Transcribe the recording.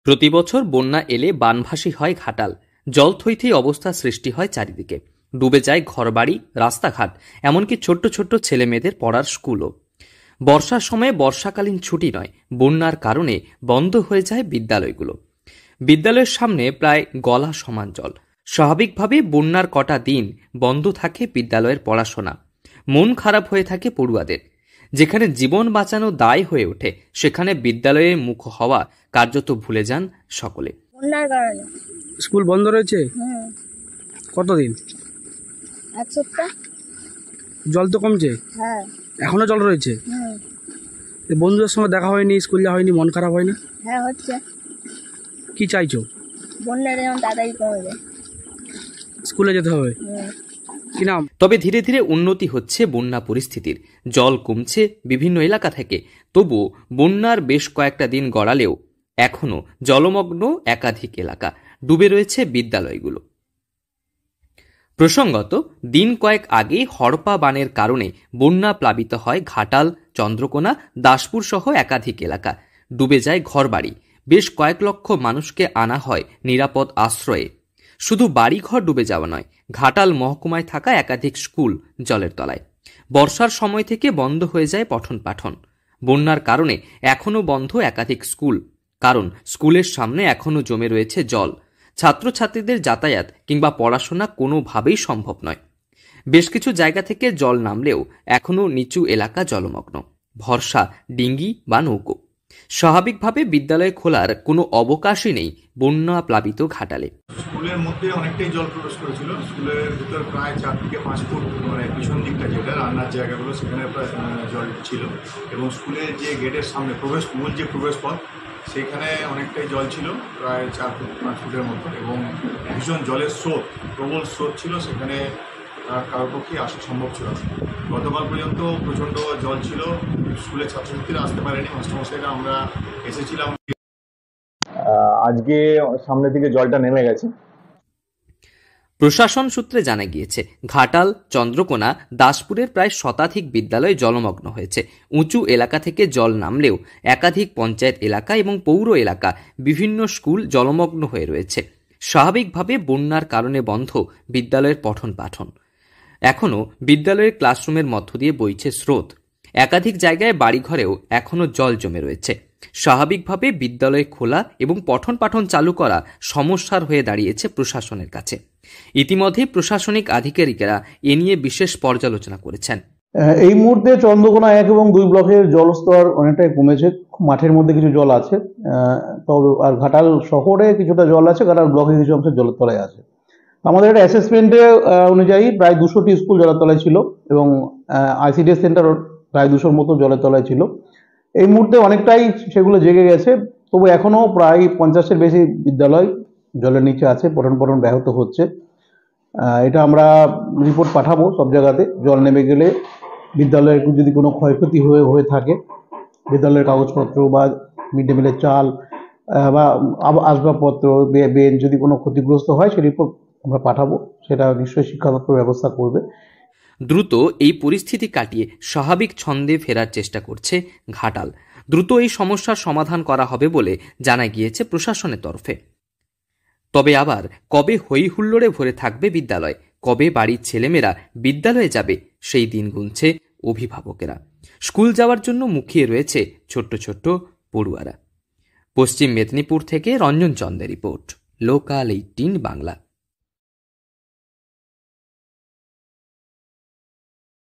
প্রতি বছর বন্যা এলে বানভাসী হয় ঘাটাল। জল থইথই অবস্থা সৃষ্টি হয় চারিদিকে। ডুবে যায় ঘরবাড়ি, রাস্তাঘাট, এমনকি ছোট্ট ছোট্ট ছেলে মেয়েদের পড়ার স্কুলও। বর্ষার সময়ে বর্ষাকালীন ছুটি নয়, বন্যার কারণে বন্ধ হয়ে যায় বিদ্যালয়গুলো। বিদ্যালয়ের সামনে প্রায় গলা সমান জল। স্বাভাবিকভাবে বন্যার কটা দিন বন্ধ থাকে বিদ্যালয়ের পড়াশোনা। মন খারাপ হয়ে থাকে পড়ুয়াদের। যেখানে জীবন বাঁচানো দায় হয়ে ওঠে, সেখানে বিদ্যালয়ে মুখ হওয়া কার্যত ভুলে যান সকলে। বন্যার কারণে স্কুল বন্ধ রয়েছে। কতদিন? এক সপ্তাহ। জল তো কমছে? হ্যাঁ। এখনো জল রয়েছে? বন্ধুদের সঙ্গে দেখা হয়নি, স্কুল যাওয়া হয়নি, মন খারাপ হয়নি? হ্যাঁ হচ্ছে। কি চাইছো? বন্যার যেমন তাড়াতাড়ি কমে যায়, স্কুলে যেতে হবে। কি নাম? তবে ধীরে ধীরে উন্নতি হচ্ছে বন্যা পরিস্থিতির। জল কমছে বিভিন্ন এলাকা থেকে, তবুও বন্যার বেশ কয়েকটা দিন গড়ালেও এখনো জলমগ্ন একাধিক এলাকা, ডুবে রয়েছে বিদ্যালয়গুলো। প্রসঙ্গত, দিন কয়েক আগে হড়পা বানের কারণে বন্যা প্লাবিত হয় ঘাটাল, চন্দ্রকোনা, দাসপুর সহ একাধিক এলাকা। ডুবে যায় ঘরবাড়ি। বেশ কয়েক লক্ষ মানুষকে আনা হয় নিরাপদ আশ্রয়ে। শুধু বাড়িঘর ডুবে যাওয়া নয়, ঘাটাল মহকুমায় থাকা একাধিক স্কুল জলের তলায়। বর্ষার সময় থেকে বন্ধ হয়ে যায় পঠন পাঠন। বন্যার কারণে এখনও বন্ধ একাধিক স্কুল, কারণ স্কুলের সামনে এখনও জমে রয়েছে জল। ছাত্রছাত্রীদের যাতায়াত কিংবা পড়াশোনা কোনোভাবেই সম্ভব নয়। বেশ কিছু জায়গা থেকে জল নামলেও এখনও নিচু এলাকা জলমগ্ন। ভরসা ডিঙ্গি বা নৌকো। স্বাভাবিকভাবে বিদ্যালয় খোলার কোনো অবকাশই নেই বন্যা প্লাবিত ঘাটালে। স্কুলের মধ্যে অনেকটাই জল প্রবেশ করেছিল। স্কুলের ভিতর প্রায় 4 থেকে 5 ফুট, মানে পিছন দিকটা যেটা রান্নার জায়গাগুলো, সেখানে প্রায় জল ছিল। এবং স্কুলের যে গেটের সামনে মূল যে প্রবেশ পথ, সেখানে অনেকটাই জল ছিল, প্রায় 4 ফুট 5 ফুটের মতো। এবং ভীষণ জলের স্রোত, প্রবল স্রোত ছিল, সেখানে কারোর পক্ষে আসা সম্ভব ছিল না। গতকাল পর্যন্ত প্রচণ্ড জল ছিল, স্কুলের ছাত্রছাত্রীরা আসতে পারেনি, মাস্টারমশাইরা আমরা এসেছিলাম। আজকে সামনে থেকে জলটা নেমে গেছে। প্রশাসন সূত্রে জানা গিয়েছে, ঘাটাল, চন্দ্রকোনা, দাসপুরের প্রায় শতাধিক বিদ্যালয় জলমগ্ন হয়েছে। উঁচু এলাকা থেকে জল নামলেও একাধিক পঞ্চায়েত এলাকা এবং পৌর এলাকা, বিভিন্ন স্কুল জলমগ্ন হয়ে রয়েছে। স্বাভাবিকভাবে বন্যার কারণে বন্ধ বিদ্যালয়ের পঠন পাঠন। এখনও বিদ্যালয়ের ক্লাসরুমের মধ্য দিয়ে বইছে স্রোত। একাধিক জায়গায় বাড়িঘরেও এখনও জল জমে রয়েছে। স্বাভাবিকভাবে বিদ্যালয় খোলা এবং পঠন পাঠন চালু করা সমস্যার হয়ে দাঁড়িয়েছে প্রশাসনের কাছে। ইতিমধ্যে প্রশাসনিক আধিকারিকেরা এ নিয়ে বিশেষ পর্যালোচনা করেছেন। এই মুহূর্তে চন্দ্রকোনা 1 এবং 2 ব্লকের জলস্তর অনেকটাই কমেছে। মাঠের মধ্যে কিছু জল আছে, তবে আর ঘাটাল শহরে কিছুটা জল আছে, ঘাটাল ব্লকে কিছু অংশ জলের তলায় আছে। আমাদের একটা অ্যাসেসমেন্টে অনুযায়ী প্রায় 200টি স্কুল জলের তলায় ছিল এবং আইসিডিএস সেন্টার প্রায় 200-র মতো জলের তলায় ছিল। এই মুহূর্তে অনেকটাই সেগুলো জেগে গেছে, তবু এখনও প্রায় 50-এর বেশি বিদ্যালয় জলের নিচে আছে, পঠন পাঠন ব্যাহত হচ্ছে। এটা আমরা রিপোর্ট পাঠাবো সব জায়গাতে। জল নেমে গেলে বিদ্যালয়ের যদি কোনো ক্ষয়ক্ষতি হয়ে থাকে, বিদ্যালয়ের কাগজপত্র বা মিড ডে মিলের চাল বা আসবাবপত্র, বেঞ্চ যদি কোনো ক্ষতিগ্রস্ত হয়, সে রিপোর্ট আমরা পাঠাবো। সেটা নিশ্চয়ই শিক্ষা দপ্তর ব্যবস্থা করবে। দ্রুত এই পরিস্থিতি কাটিয়ে স্বাভাবিক ছন্দে ফেরার চেষ্টা করছে ঘাটাল। দ্রুত এই সমস্যার সমাধান করা হবে বলে জানা গিয়েছে প্রশাসনের তরফে। তবে আবার কবে হই হুল্লোড়ে ভরে থাকবে বিদ্যালয়, কবে বাড়ির ছেলেমেয়েরা বিদ্যালয়ে যাবে, সেই দিন গুনছে অভিভাবকেরা। স্কুল যাওয়ার জন্য মুখিয়ে রয়েছে ছোট্ট ছোট্ট পড়ুয়ারা। পশ্চিম মেদিনীপুর থেকে রঞ্জন চন্দের রিপোর্ট, লোকাল 18 বাংলা।